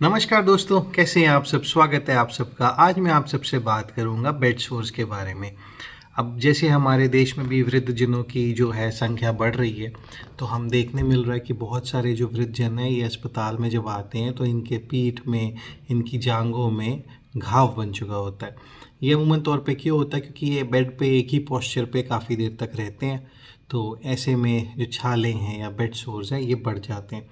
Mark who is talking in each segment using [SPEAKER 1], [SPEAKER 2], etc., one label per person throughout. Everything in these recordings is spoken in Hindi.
[SPEAKER 1] नमस्कार दोस्तों, कैसे हैं आप सब। स्वागत है आप सबका। आज मैं आप सबसे बात करूंगा बेड सोर्स के बारे में। अब जैसे हमारे देश में भी वृद्धजनों की जो है संख्या बढ़ रही है, तो हम देखने मिल रहा है कि बहुत सारे जो वृद्धजन हैं ये अस्पताल में जब आते हैं तो इनके पीठ में, इनकी जांघों में घाव बन चुका होता है। ये अमूमन तौर पे क्यों होता है? क्योंकि ये बेड पे एक ही पोस्चर पे काफ़ी देर तक रहते हैं, तो ऐसे में जो छाले हैं या बेड सोर्स हैं ये बढ़ जाते हैं।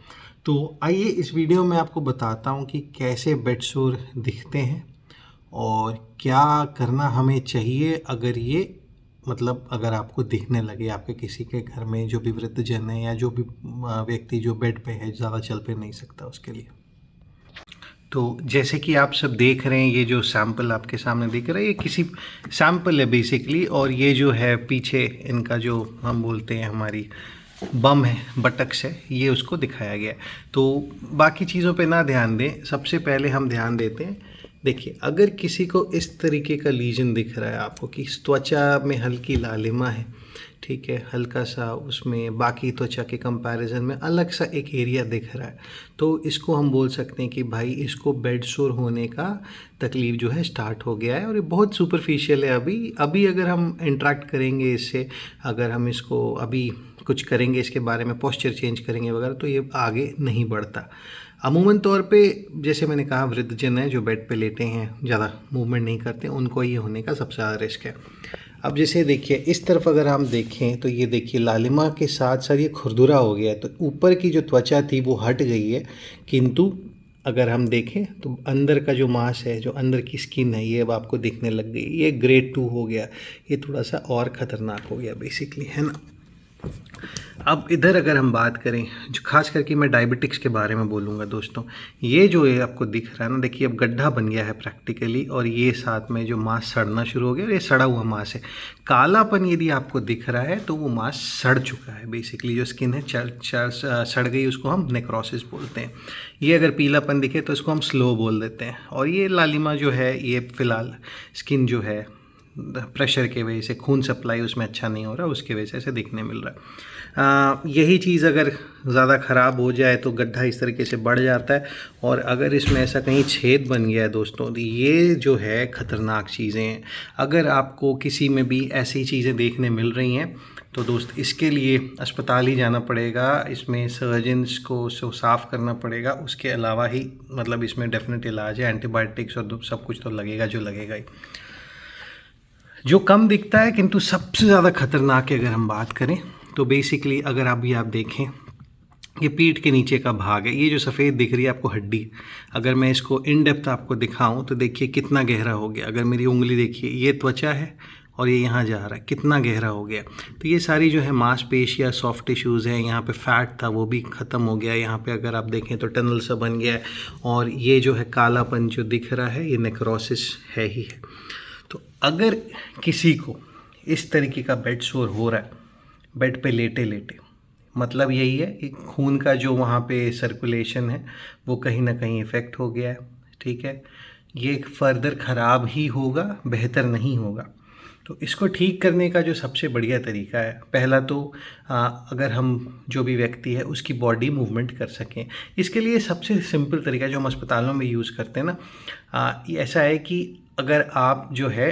[SPEAKER 1] तो आइए इस वीडियो में आपको बताता हूँ कि कैसे बेड सोर दिखते हैं और क्या करना हमें चाहिए अगर ये अगर आपको दिखने लगे आपके किसी के घर में जो भी वृद्धजन है या जो भी व्यक्ति जो बेड पे है, ज़्यादा चल पे नहीं सकता, उसके लिए। तो जैसे कि आप सब देख रहे हैं, ये जो सैंपल आपके सामने दिख रहा है ये किसी सैंपल है बेसिकली, और ये जो है पीछे इनका जो हम बोलते हैं हमारी बम है, बटक्स है, ये उसको दिखाया गया है। तो बाकी चीज़ों पे ना ध्यान दें, सबसे पहले हम ध्यान देते हैं। देखिए, अगर किसी को इस तरीके का लीजन दिख रहा है आपको कि त्वचा में हल्की लालिमा है, ठीक है, हल्का सा उसमें बाकी त्वचा के कंपैरिजन में अलग सा एक एरिया दिख रहा है, तो इसको हम बोल सकते हैं कि भाई इसको बेड सोर होने का तकलीफ़ जो है स्टार्ट हो गया है और ये बहुत सुपरफिशियल है। अभी अभी अगर हम इंटरेक्ट करेंगे इससे, अगर हम इसको अभी कुछ करेंगे, इसके बारे में पोस्चर चेंज करेंगे वगैरह, तो ये आगे नहीं बढ़ता। अमूमन तौर पे जैसे मैंने कहा, वृद्धजन हैं जो बेड पे लेटे हैं, ज़्यादा मूवमेंट नहीं करते, उनको ये होने का सबसे ज़्यादा रिस्क है। अब जैसे देखिए, इस तरफ अगर हम देखें तो ये देखिए लालिमा के साथ साथ ये खुरदुरा हो गया है, तो ऊपर की जो त्वचा थी वो हट गई है, किंतु अगर हम देखें तो अंदर का जो मांस है, जो अंदर की स्किन है, ये अब आपको दिखने लग गई। ये ग्रेड 2 हो गया, ये थोड़ा सा और ख़तरनाक हो गया बेसिकली, है ना। अब इधर अगर हम बात करें, जो खास करके मैं डायबिटिक्स के बारे में बोलूँगा दोस्तों, ये जो है आपको दिख रहा है ना, देखिए अब गड्ढा बन गया है प्रैक्टिकली, और ये साथ में जो मांस सड़ना शुरू हो गया, और ये सड़ा हुआ मांस है। कालापन यदि आपको दिख रहा है तो वो मांस सड़ चुका है, बेसिकली जो स्किन है सड़ गई, उसको हम नेक्रोसिस बोलते हैं। ये अगर पीलापन दिखे तो इसको हम स्लो बोल देते हैं। और ये लालिमा जो है, ये फ़िलहाल स्किन जो है प्रेशर के वजह से, खून सप्लाई उसमें अच्छा नहीं हो रहा, उसके वजह से ऐसे दिखने मिल रहा है। यही चीज़ अगर ज़्यादा ख़राब हो जाए तो गड्ढा इस तरीके से बढ़ जाता है, और अगर इसमें ऐसा कहीं छेद बन गया है दोस्तों, तो ये जो है ख़तरनाक चीज़ें हैं। अगर आपको किसी में भी ऐसी चीज़ें देखने मिल रही हैं तो दोस्त, इसके लिए अस्पताल ही जाना पड़ेगा, इसमें सर्जन्स को साफ़ करना पड़ेगा। उसके अलावा ही इसमें डेफिनेट इलाज है, एंटीबायोटिक्स और सब कुछ तो लगेगा, जो लगेगा ही। जो कम दिखता है किंतु सबसे ज़्यादा खतरनाक है अगर हम बात करें तो बेसिकली, अगर अभी आप देखें, ये पीठ के नीचे का भाग है, ये जो सफ़ेद दिख रही है आपको हड्डी, अगर मैं इसको इन डेप्थ आपको दिखाऊं तो देखिए कितना गहरा हो गया। अगर मेरी उंगली देखिए, ये त्वचा है और ये यहाँ जा रहा है, कितना गहरा हो गया। तो ये सारी जो है मांसपेशियाँ, सॉफ्ट टिश्यूज़ हैं, यहाँ पे फैट था वो भी ख़त्म हो गया। यहाँ पे अगर आप देखें तो टनल सा बन गया है, और ये जो है कालापन जो दिख रहा है, ये नेक्रोसिस है ही है। तो अगर किसी को इस तरीके का बेड सोर हो रहा है, बेड पे लेटे लेटे, मतलब यही है कि खून का जो वहाँ पे सर्कुलेशन है वो कहीं ना कहीं इफ़ेक्ट हो गया है, ठीक है। ये फर्दर ख़राब ही होगा, बेहतर नहीं होगा। तो इसको ठीक करने का जो सबसे बढ़िया तरीका है, पहला तो अगर हम जो भी व्यक्ति है उसकी बॉडी मूवमेंट कर सकें, इसके लिए सबसे सिंपल तरीका जो हम अस्पतालों में यूज़ करते हैं ना, ये ऐसा है कि अगर आप जो है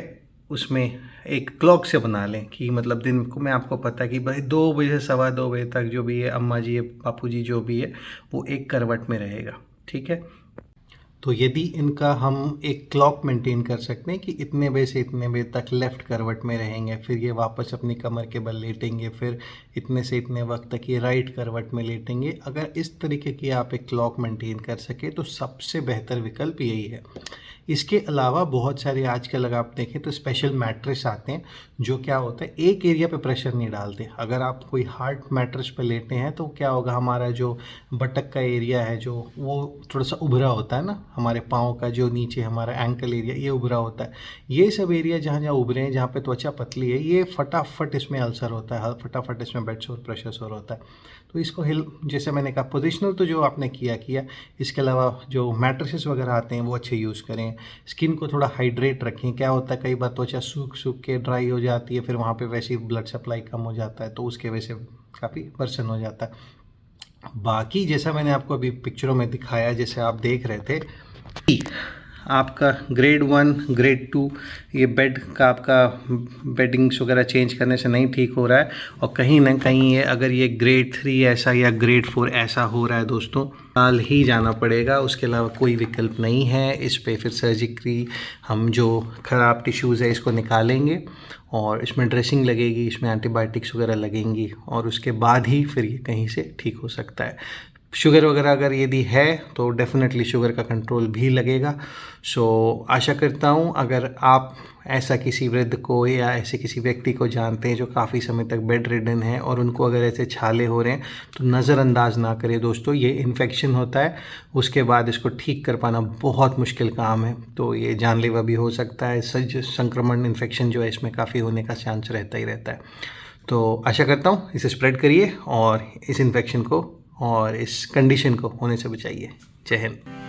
[SPEAKER 1] उसमें एक क्लॉक से बना लें कि दिन को में आपको पता है कि भाई 2 बजे से सवा 2 बजे तक जो भी है, अम्मा जी, बापू जी जो भी है, वो एक करवट में रहेगा, ठीक है। तो यदि इनका हम एक क्लॉक मेंटेन कर सकते हैं कि इतने बजे से इतने बजे तक लेफ़्ट करवट में रहेंगे, फिर ये वापस अपनी कमर के बल लेटेंगे, फिर इतने से इतने वक्त तक ये राइट करवट में लेटेंगे, अगर इस तरीके की आप एक क्लॉक मेंटेन कर सके तो सबसे बेहतर विकल्प यही है। इसके अलावा बहुत सारे आजकल अगर आप देखें तो स्पेशल मैट्रेस आते हैं, जो क्या होता है, एक एरिया पे प्रेशर नहीं डालते। अगर आप कोई हार्ड मैट्रेस पे लेटे हैं तो क्या होगा, हमारा जो बटक का एरिया है जो वो थोड़ा सा उभरा होता है ना, हमारे पाँव का जो नीचे हमारा एंकल एरिया ये उभरा होता है। ये सब एरिया जहाँ जहाँ उभरे हैं, जहाँ पे त्वचा पतली है, ये फटाफट इसमें अल्सर होता है, फटाफट इसमें बेड सोर, प्रेशर सोर होता है। तो इसको जैसे मैंने कहा, पोजिशनल तो जो आपने किया, इसके अलावा जो मैट्रेसेस वगैरह आते हैं वो अच्छे यूज़ करें। स्किन को थोड़ा हाइड्रेट रखें। क्या होता है, कई बार त्वचा सूख सूख के ड्राई हो जाती है, फिर वहाँ पे वैसे ही ब्लड सप्लाई कम हो जाता है, तो उसके वजह से काफ़ी वर्सन हो जाता है। बाकी जैसा मैंने आपको अभी पिक्चरों में दिखाया, जैसे आप देख रहे थे, आपका ग्रेड 1 ग्रेड 2 ये बेड का आपका बेडिंग्स वगैरह चेंज करने से नहीं ठीक हो रहा है, और कहीं ना कहीं ये अगर ये ग्रेड 3 ऐसा या ग्रेड 4 ऐसा हो रहा है दोस्तों, हाल ही जाना पड़ेगा, उसके अलावा कोई विकल्प नहीं है। इस पे फिर सर्जिकली हम जो ख़राब टिश्यूज़ है इसको निकालेंगे और इसमें ड्रेसिंग लगेगी, इसमें एंटीबायोटिक्स वगैरह लगेंगी, और उसके बाद ही फिर ये कहीं से ठीक हो सकता है। शुगर वगैरह अगर यदि है तो डेफ़िनेटली शुगर का कंट्रोल भी लगेगा। सो आशा करता हूँ अगर आप ऐसा किसी वृद्ध को या ऐसे किसी व्यक्ति को जानते हैं जो काफ़ी समय तक बेड रिडन है और उनको अगर ऐसे छाले हो रहे हैं, तो नज़रअंदाज ना करें दोस्तों। ये इन्फेक्शन होता है, उसके बाद इसको ठीक कर पाना बहुत मुश्किल काम है, तो ये जानलेवा भी हो सकता है। संक्रमण इन्फेक्शन जो है इसमें काफ़ी होने का चांस रहता ही रहता है। तो आशा करता हूँ इसे स्प्रेड करिए और इस इन्फेक्शन को और इस कंडीशन को होने से बचाइए। जय हिंद।